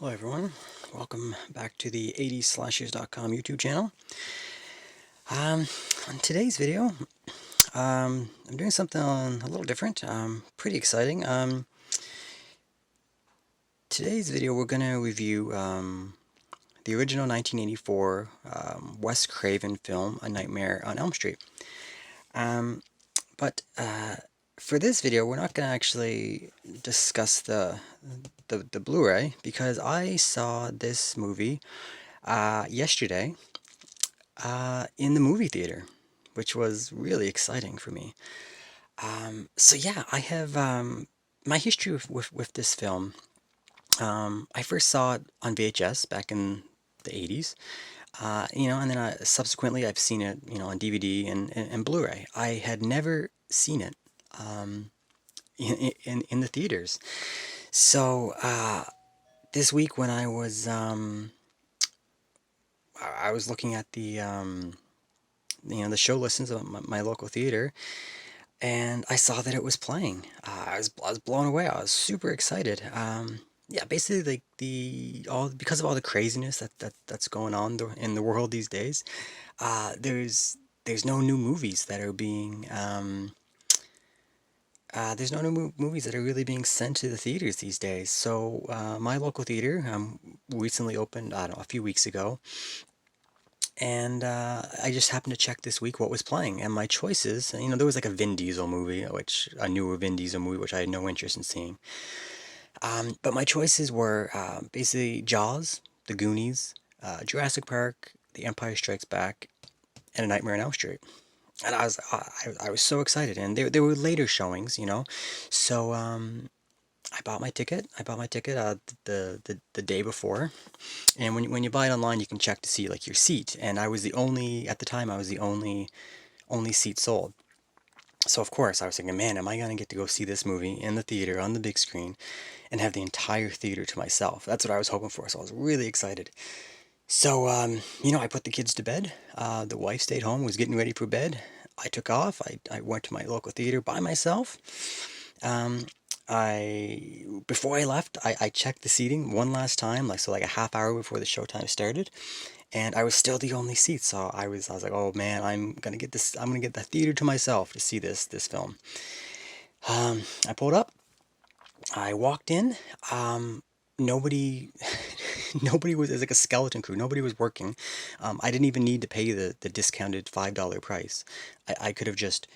Hello everyone, welcome back to the 80slashers.com YouTube channel. On today's video, I'm doing something a little different, pretty exciting. Today's video we're going to review the original 1984 Wes Craven film, A Nightmare on Elm Street. But for this video we're not going to actually discuss the Blu-ray, because I saw this movie yesterday in the movie theater, which was really exciting for me. So yeah, I have my history with this film. I first saw it on VHS back in the 80s, and then subsequently I've seen it, on DVD and Blu-ray. I had never seen it in the theaters. So this week when I was looking at the show listings of my local theater, and I saw that it was playing. I was blown away. I was super excited. Yeah, basically like because of all the craziness that's going on in the world these days. There's no new movies that are being there's no new movies that are really being sent to the theaters these days. So my local theater recently opened, I don't know, a few weeks ago. And I just happened to check this week what was playing, and my choices, there was like a Vin Diesel movie, a newer Vin Diesel movie, which I had no interest in seeing. But my choices were basically Jaws, The Goonies, Jurassic Park, The Empire Strikes Back, and A Nightmare on Elm Street. And I was so excited, and there were later showings, so I bought my ticket. The day before. And when you buy it online, you can check to see like your seat. And I was the only, at the time, I was the only seat sold. So of course I was thinking, man, am I gonna get to go see this movie in the theater on the big screen and have the entire theater to myself? That's what I was hoping for. So I was really excited. So I put the kids to bed. The wife stayed home, was getting ready for bed. I took off. I went to my local theater by myself. Before I left, I checked the seating one last time, like a half hour before the showtime started, and I was still the only seat. So I was like, oh man, I'm gonna get the theater to myself to see this film. I pulled up. I walked in. Nobody, nobody was. It was like a skeleton crew. Nobody was working. I didn't even need to pay the discounted $5 price. I could have just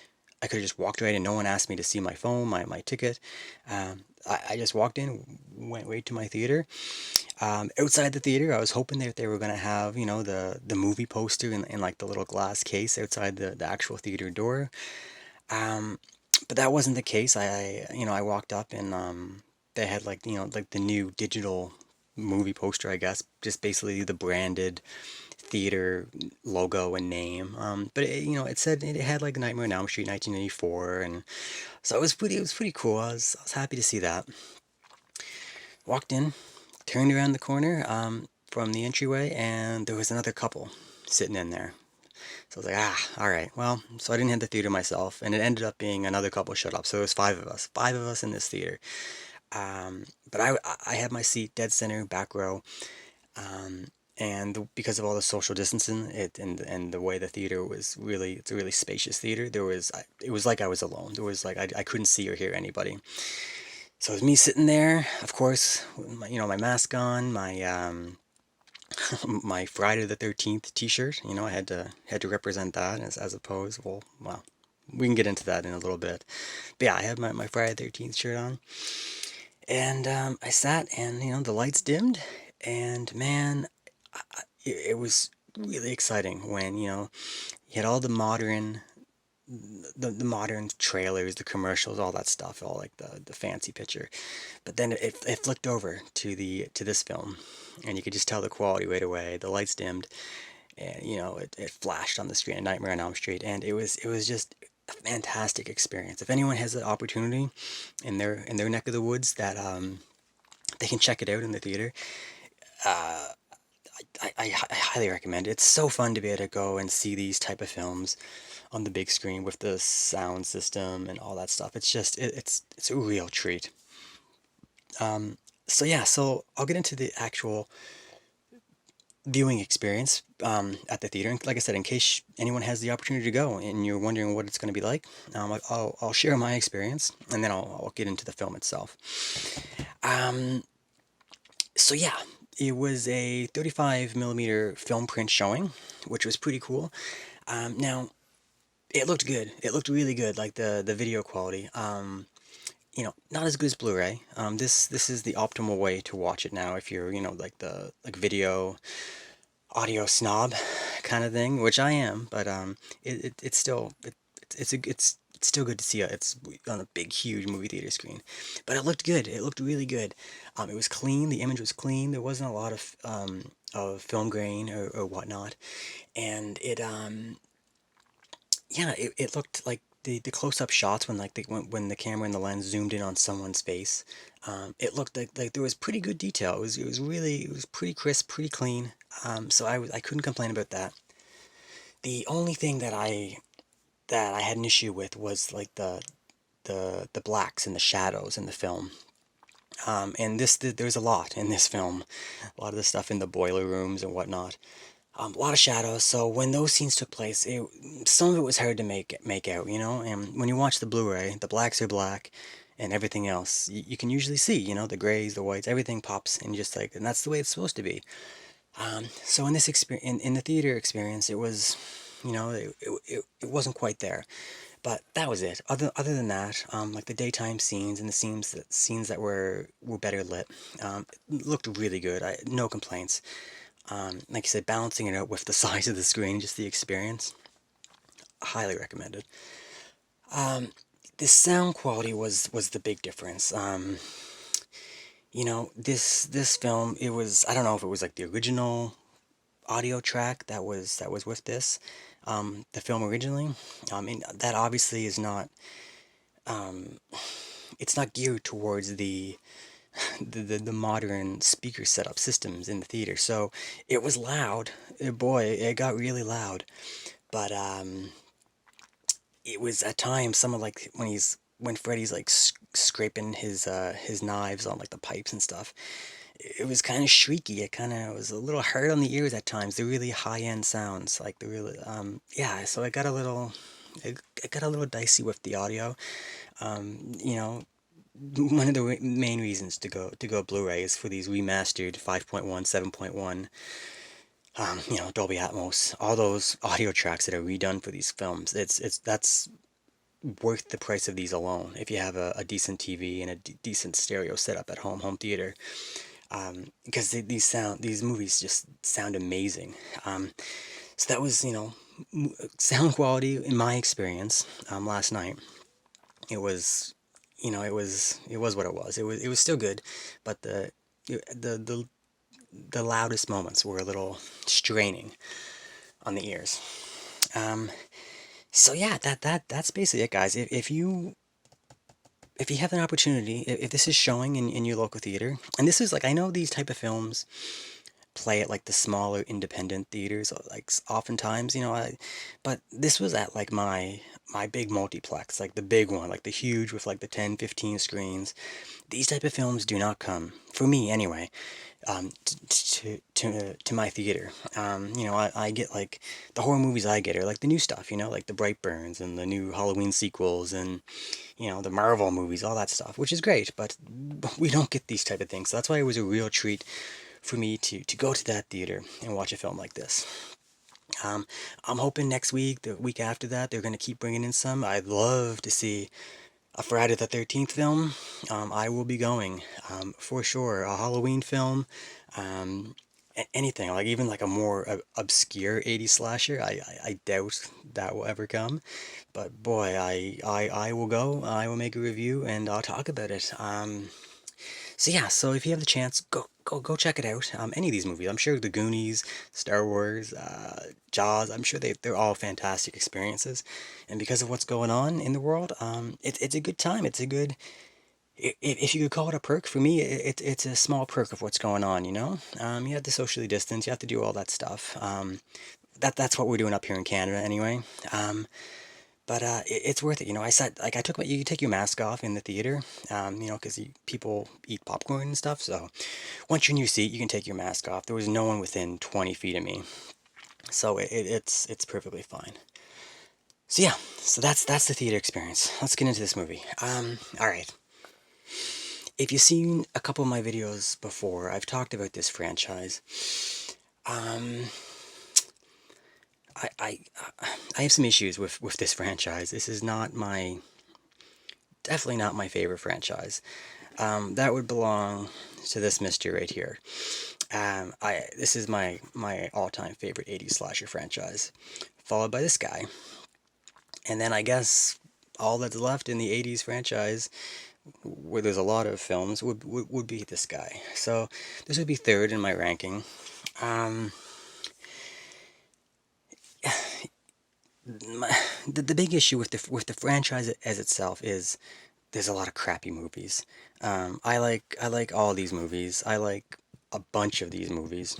walked right in. No one asked me to see my phone, my ticket. I just walked in, went right to my theater. Outside the theater, I was hoping that they were going to have, the movie poster in like the little glass case outside the actual theater door. But that wasn't the case. I walked up, and they had like the new digital movie poster, I guess, just basically the branded theater logo and name. But it said it had like Nightmare on Elm Street 1984, and so it was pretty cool. I was happy to see that. Walked in, turned around the corner from the entryway, and there was another couple sitting in there. So I was like, all right, well, so I didn't hit the theater myself, and it ended up being another couple showed up. So there was five of us in this theater. But I had my seat dead center, back row. And because of all the social distancing, and the way the theater was it's a really spacious theater. It was like I was alone. There was like I couldn't see or hear anybody. So it was me sitting there, of course, with my mask on, my my Friday the 13th T-shirt. I had to represent that as opposed. Well, we can get into that in a little bit. But yeah, I had my Friday the 13th shirt on, and I sat, and the lights dimmed, and man, it was really exciting when you had all the modern trailers, the commercials, all that stuff, all like the fancy picture. But then it flicked over to this film, and you could just tell the quality right away. The lights dimmed, and it flashed on the screen, A Nightmare on Elm Street, and it was just a fantastic experience. If anyone has the opportunity in their neck of the woods, that they can check it out in the theater. I highly recommend it. It's so fun to be able to go and see these type of films on the big screen with the sound system and all that stuff. It's just it's a real treat. So yeah, so I'll get into the actual viewing experience at the theater. And like I said, in case anyone has the opportunity to go and you're wondering what it's going to be like, I'll share my experience and then I'll get into the film itself. Um, so yeah, it was a 35 millimeter film print showing, which was pretty cool. Now, it looked good. It looked really good, like the video quality. Not as good as Blu-ray. This is the optimal way to watch it now if you're, like the like video audio snob kind of thing, which I am, but it's still it's still good to see it's on a big huge movie theater screen. But it looked good. It looked really good. It was clean. The image was clean. There wasn't a lot of film grain or whatnot, and it looked like the close-up shots when when the camera and the lens zoomed in on someone's face, it looked like there was pretty good detail. It was pretty crisp, pretty clean. So I couldn't complain about that. The only thing that I had an issue with was like the blacks and the shadows in the film. And there's a lot in this film, a lot of the stuff in the boiler rooms and whatnot. A lot of shadows. So when those scenes took place, some of it was hard to make out, And when you watch the Blu-ray, the blacks are black, and everything else you can usually see, the grays, the whites, everything pops, and just like, and that's the way it's supposed to be. So in this experience, in the theater experience, it was, it wasn't quite there. But that was it. Other than that, like the daytime scenes and the scenes that were better lit, looked really good. No complaints. Like I said, balancing it out with the size of the screen, just the experience, highly recommended. Um, the sound quality was the big difference. This film, it was, I don't know if it was like the original audio track that was with this, the film originally. I mean, that obviously is not, um, it's not geared towards the modern speaker setup systems in the theater. So it was loud. Boy, it got really loud. But it was at times some of like when Freddy's like scraping his knives on like the pipes and stuff. It was kind of shrieky. It kind of was a little hard on the ears at times. The really high end sounds, like the really yeah. So it got a little dicey with the audio. You know, one of the main reasons to go Blu-ray is for these remastered 5.1, 7.1, Dolby Atmos, all those audio tracks that are redone for these films. That's worth the price of these alone. If you have a decent TV and a decent stereo setup at home theater, because these movies just sound amazing. So that was sound quality in my experience last night. It was it was what it was. It was still good, but the the the loudest moments were a little straining on the ears. Um, so yeah, that's basically it, guys. If you have an opportunity, if this is showing in your local theater, and this is like, I know these type of films play at like the smaller independent theaters, like oftentimes, but this was at like my big multiplex, like the big one, like the huge with like the 10, 15 screens. These type of films do not come, for me anyway, to my theater. I get like the horror movies I get are like the new stuff, like the Brightburns and the new Halloween sequels and the Marvel movies, all that stuff, which is great, but we don't get these type of things. So that's why it was a real treat for me to go to that theater and watch a film like this. I'm hoping next week, the week after that, they're going to keep bringing in some. I'd love to see a Friday the 13th film. I will be going, for sure. A Halloween film, anything, like even like a more obscure 80s slasher. I doubt that will ever come. But boy, I will go. I will make a review and I'll talk about it. So yeah, so if you have the chance, go check it out. Any of these movies, I'm sure the Goonies, Star Wars, Jaws, I'm sure they're all fantastic experiences. And because of what's going on in the world, it's a good time. It's a good, if you could call it a perk, for me, it's a small perk of what's going on. You have to socially distance, you have to do all that stuff. That's what we're doing up here in Canada anyway. Um, But it's worth it. I said, like, you take your mask off in the theater, because people eat popcorn and stuff. So once you're in your seat, you can take your mask off. There was no one within 20 feet of me, so it's perfectly fine. So yeah, so that's the theater experience. Let's get into this movie. All right. If you've seen a couple of my videos before, I've talked about this franchise. Um, I I have some issues with this franchise. This is not my definitely not my favorite franchise. That would belong to this mister right here. This is my all-time favorite 80s slasher franchise, followed by this guy, and then I guess all that's left in the 80s franchise, where there's a lot of films, would be this guy. So this would be third in my ranking. Um, the big issue with the franchise as itself is there's a lot of crappy movies. I like all these movies. I like a bunch of these movies.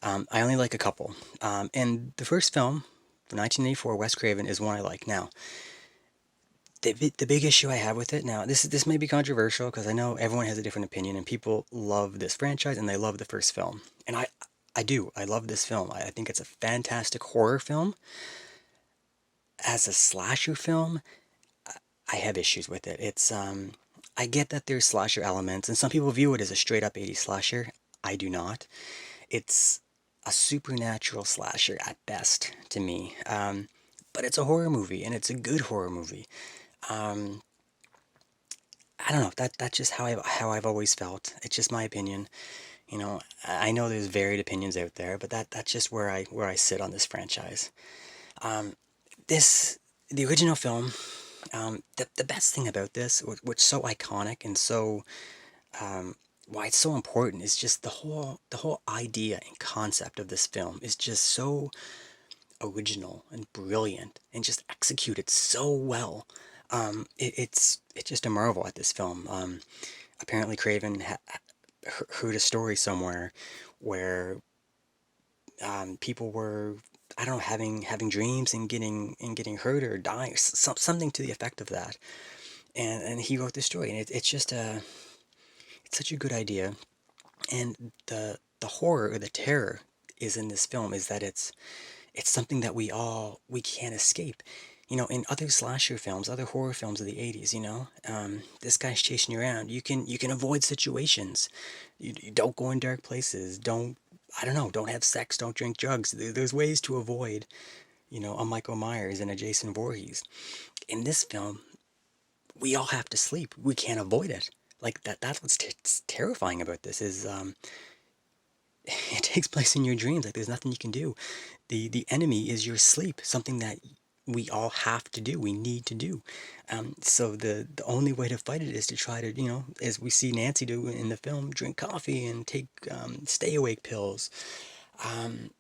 I only like a couple. And the first film, 1984, Wes Craven, is one I like. Now, the big issue I have with it now, this may be controversial because I know everyone has a different opinion, and people love this franchise and they love the first film, and I do. I love this film. I think it's a fantastic horror film. As a slasher film, I have issues with it. I get that there's slasher elements, and some people view it as a straight up 80s slasher. I do not. It's a supernatural slasher at best to me. But it's a horror movie, and it's a good horror movie. Um, I don't know. That's just how I've always felt. It's just my opinion. I know there's varied opinions out there, but that's just where I sit on this franchise. Um, this the original film. The best thing about this, what's so iconic and so why it's so important, is just the whole idea and concept of this film is just so original and brilliant and just executed so well. It's just a marvel at this film. Apparently, Craven heard a story somewhere where people were, I don't know, having dreams and getting hurt or dying, something to the effect of that. And he wrote the story, and it's just it's such a good idea. And the horror or the terror is in this film is that it's something that we can't escape. In other slasher films, other horror films of the 80s, this guy's chasing you around. You can avoid situations. You don't go in dark places. I don't know, don't have sex, don't drink drugs. There's ways to avoid, a Michael Myers and a Jason Voorhees. In this film, we all have to sleep. We can't avoid it. Like that's what's terrifying about this is it takes place in your dreams. Like there's nothing you can do. The enemy is your sleep, something that we all have to do, we need to do. So the only way to fight it is to try to, as we see Nancy do in the film, drink coffee and take stay awake pills. Um,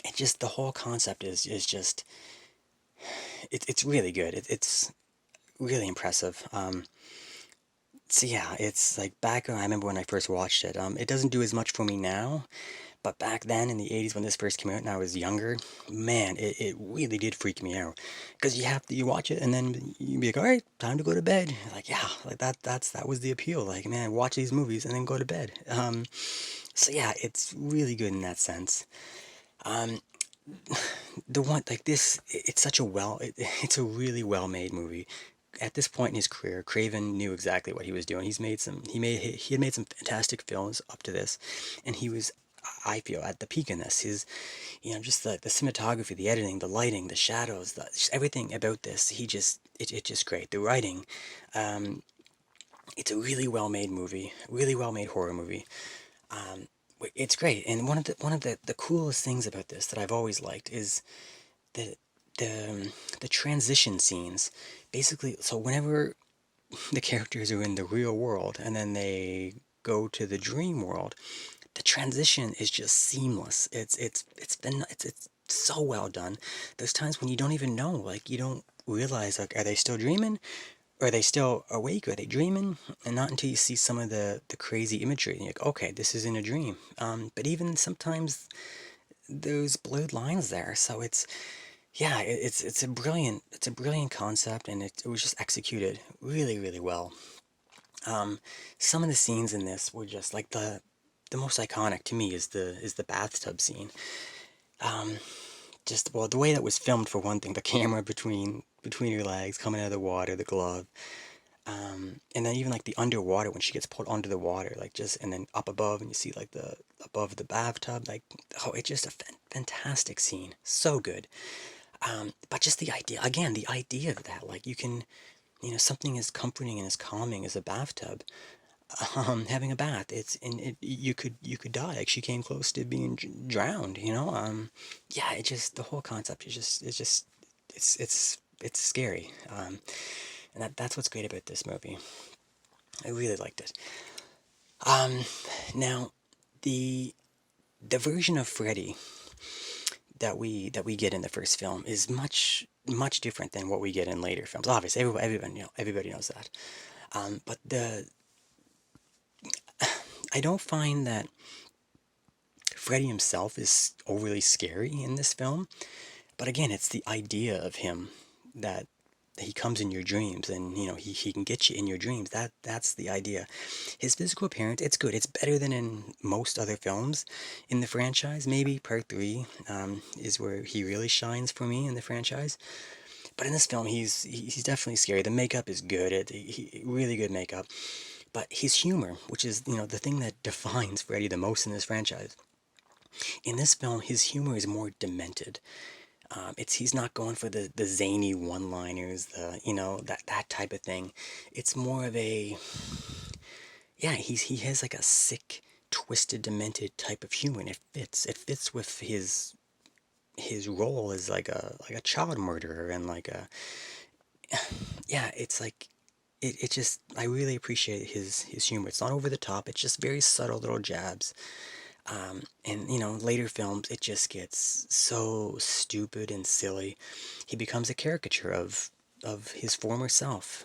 it just the whole concept is just it's really good. It's really impressive. So yeah, it's like back. I remember when I first watched it. It doesn't do as much for me now, but back then in the 80s when this first came out and I was younger, man, it really did freak me out. Because you watch it and then you be like, all right, time to go to bed. Like, yeah, like that was the appeal. Like, man, watch these movies and then go to bed. So yeah, it's really good in that sense. Um, the one, like this, it's such a it's a really well made movie. At this point in his career, Craven knew exactly what he was doing. He had made some fantastic films up to this, and he was, I feel, at the peak in this. Just the cinematography, the editing, the lighting, the shadows, just everything about this. It's just great. The writing, um, it's a really well made movie, really well made horror movie. Um, it's great, and one of the coolest things about this that I've always liked is the the transition scenes. Basically, so whenever the characters are in the real world and then they go to the dream world, the transition is just seamless. It's so well done. There's times when you don't even know, like you don't realize, like, are they still dreaming? Are they still awake? Are they dreaming? And not until you see some of the crazy imagery, and you're like, okay, this is in a dream. But even sometimes there's blurred lines there, so Yeah, it's a brilliant concept, and it was just executed really, really well. Um, some of the scenes in this were just like the most iconic to me is the bathtub scene. Um, just well, the way that was filmed for one thing, the camera between her legs coming out of the water, the glove, and then even like the underwater when she gets pulled under the water, like just and then up above and you see like the above the bathtub, like oh, it's just a fantastic scene, so good. But just the idea, again, the idea of that, like you can, something as comforting and as calming as a bathtub, having a bath, you could die. Like she came close to being drowned, yeah, it just the whole concept is just it's scary, and that's what's great about this movie. I really liked it. Um, Now the the version of Freddy that we get in the first film is much different than what we get in later films. Obviously, everybody knows that. But the I don't find that Freddy himself is overly scary in this film. But again, it's the idea of him that he comes in your dreams and he can get you in your dreams. That's the idea. His physical appearance, it's good. It's better than in most other films in the franchise. Maybe part three is where he really shines for me in the franchise. But in this film, he's definitely scary. The makeup is good. Really good makeup. But his humor, which is the thing that defines Freddy the most in this franchise. In this film, his humor is more demented. It's he's not going for the zany one-liners, the that type of thing. It's more of a yeah. He has like a sick, twisted, demented type of humor, and it fits. It fits with his role as like a child murderer and like a yeah. It's like it just I really appreciate his humor. It's not over the top. It's just very subtle little jabs. And later films, it just gets so stupid and silly. He becomes a caricature of his former self.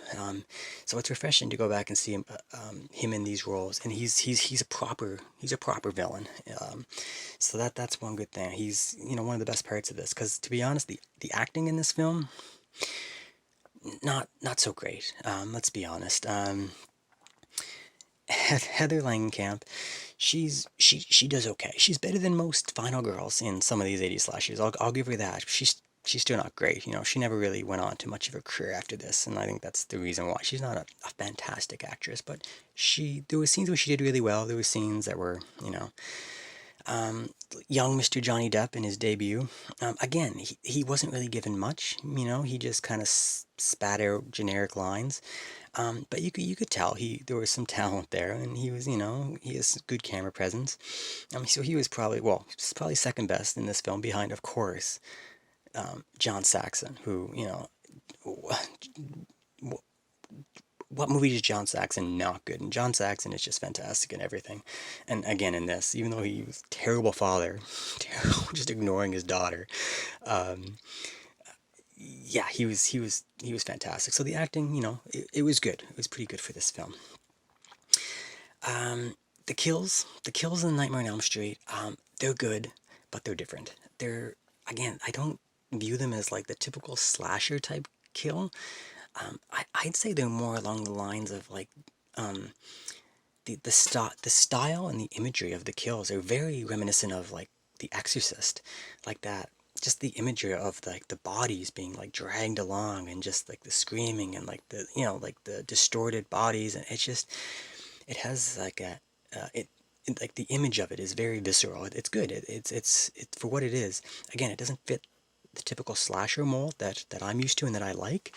So it's refreshing to go back and see him in these roles, and he's a proper villain. So that's one good thing. He's one of the best parts of this, because to be honest, the acting in this film not so great. Let's be honest. Heather Langenkamp, she does okay. She's better than most final girls in some of these 80s slashers. I'll give her that. She's still not great. She never really went on to much of a career after this, and I think that's the reason why. She's not a fantastic actress, but there were scenes where she did really well. There were scenes that were, um, young Mr. Johnny Depp in his debut. Again, he wasn't really given much. He just kind of spat out generic lines. But you could tell there was some talent there, and he was he has good camera presence. So he was probably second best in this film, behind, of course, John Saxon, who what movie is John Saxon not good? And John Saxon is just fantastic in everything. And again, in this, even though he was a terrible father, terrible, just ignoring his daughter, um, yeah, he was fantastic. So the acting, it was good. It was pretty good for this film. The kills in Nightmare on Elm Street, they're good, but they're different. They're again, I don't view them as like the typical slasher type kill. I'd say they're more along the lines of like um, the style and the imagery of the kills are very reminiscent of like The Exorcist, like that. Just the imagery of like the bodies being like dragged along, and just like the screaming, and like the like the distorted bodies, and it has like like the image of it is very visceral. It's good. It's for what it is. Again, it doesn't fit the typical slasher mold that I'm used to and that I like.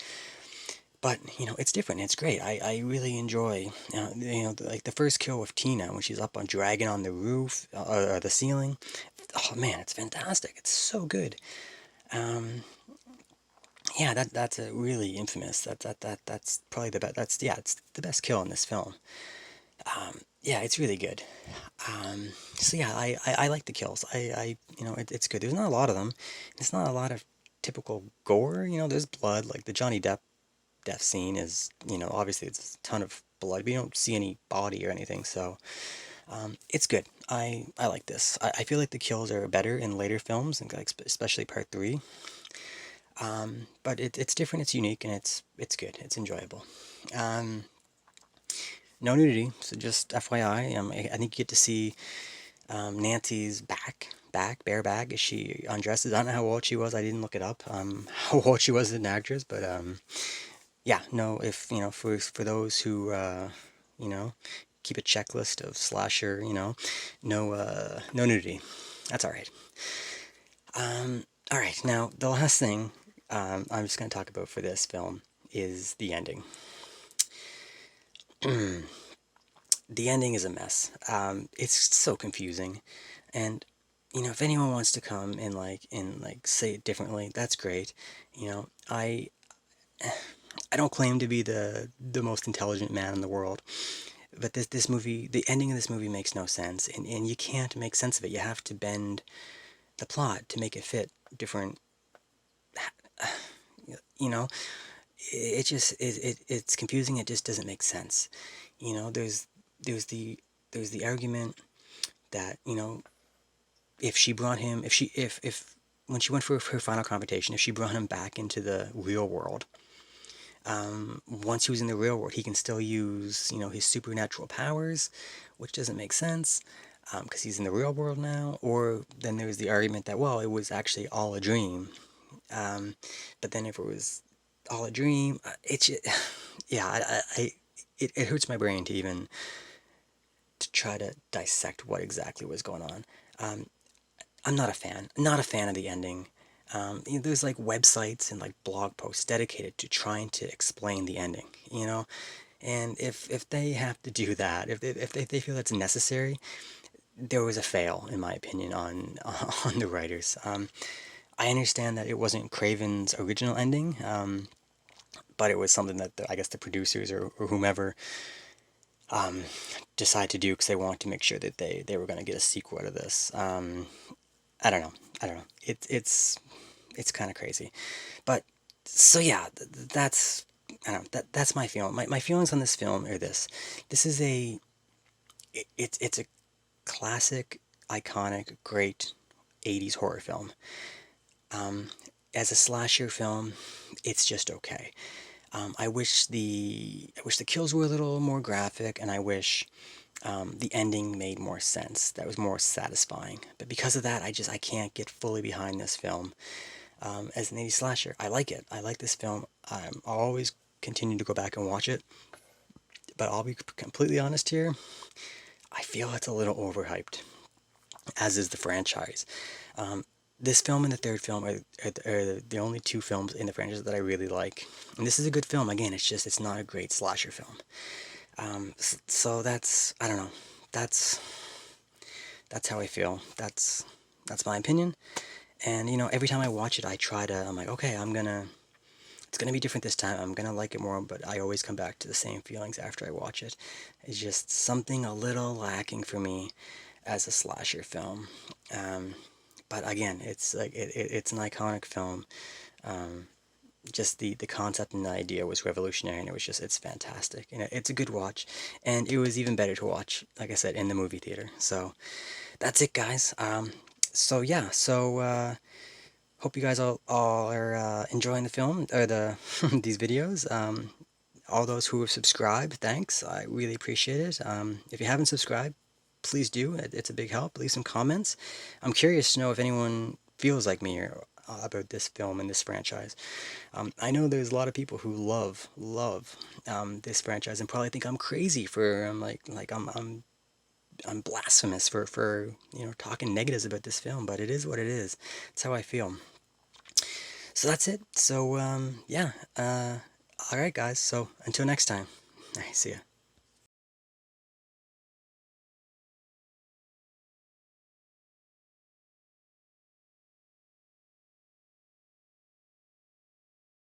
But it's different. It's great. I really enjoy like the first kill with Tina when she's up on dragging on the roof, or the ceiling. Oh man, it's fantastic. It's so good. Um, yeah, that's a really infamous. That's probably the best. It's the best kill in this film. Yeah, it's really good. So yeah, I like the kills. It's good. There's not a lot of them. It's not a lot of typical gore. There's blood. Like the Johnny Depp death scene is, obviously it's a ton of blood, but you don't see any body or anything. So it's good. I like this. I feel like the kills are better in later films, and like especially part three. But it's different, it's unique, and it's good. It's enjoyable. Um, no nudity, so just FYI. I think you get to see Nancy's bare back as she undresses. I don't know how old she was. I didn't look it up. How old she was as an actress, but yeah, no. If for those who you know, keep a checklist of slasher, no nudity. That's all right. All right. Now the last thing I'm just going to talk about for this film is the ending. The ending is a mess. It's so confusing, and if anyone wants to come and say it differently, that's great. I don't claim to be the most intelligent man in the world, but this movie, the ending of this movie makes no sense, and you can't make sense of it. You have to bend the plot to make it fit different. You know, it's confusing. It just doesn't make sense. There's the there's the argument that if she brought him, if when she went for her final confrontation, if she brought him back into the real world, once he was in the real world, he can still use his supernatural powers, which doesn't make sense because he's in the real world now. Or then there's the argument that, well, it was actually all a dream. But then if it was all a dream, yeah, it hurts my brain to even to try to dissect what exactly was going on. I'm not a fan. Not a fan of the ending. There's like websites and like blog posts dedicated to trying to explain the ending. And if they have to do that, if they feel that's necessary, there was a fail, in my opinion, on on the writers. I understand that it wasn't Craven's original ending, but it was something that I guess the producers or whomever decide to do because they want to make sure that they were going to get a sequel out of this. I don't know. I don't know. It's kind of crazy, but so yeah, that's I don't know. That's my feeling. My feelings on this film are this. This is it's a classic, iconic, great 80s horror film. As a slasher film, it's just okay. I wish the kills were a little more graphic, and I wish the ending made more sense. That was more satisfying. But because of that, I can't get fully behind this film as an 80s slasher. I like it. I like this film. I'll always continue to go back and watch it. But I'll be completely honest here. I feel it's a little overhyped, as is the franchise. This film and the third film are the only two films in the franchise that I really like. And this is a good film. Again, it's not a great slasher film. So that's, I don't know, that's how I feel. That's my opinion. And every time I watch it, I'm like, okay, it's gonna be different this time. I'm gonna like it more, but I always come back to the same feelings after I watch it. It's just something a little lacking for me as a slasher film. But again, it's an iconic film. Just the concept and the idea was revolutionary, and it's fantastic. It's a good watch, and it was even better to watch, like I said, in the movie theater. So that's it, guys. So yeah, hope you guys all are enjoying the film or these videos. All those who have subscribed, thanks. I really appreciate it. If you haven't subscribed, please do. It's a big help. Leave some comments. I'm curious to know if anyone feels like me about this film and this franchise. I know there's a lot of people who love this franchise and probably think I'm crazy for I'm blasphemous for talking negatives about this film, but it is what it is. It's how I feel. So that's it. So yeah. All right, guys. So until next time. All right, see ya.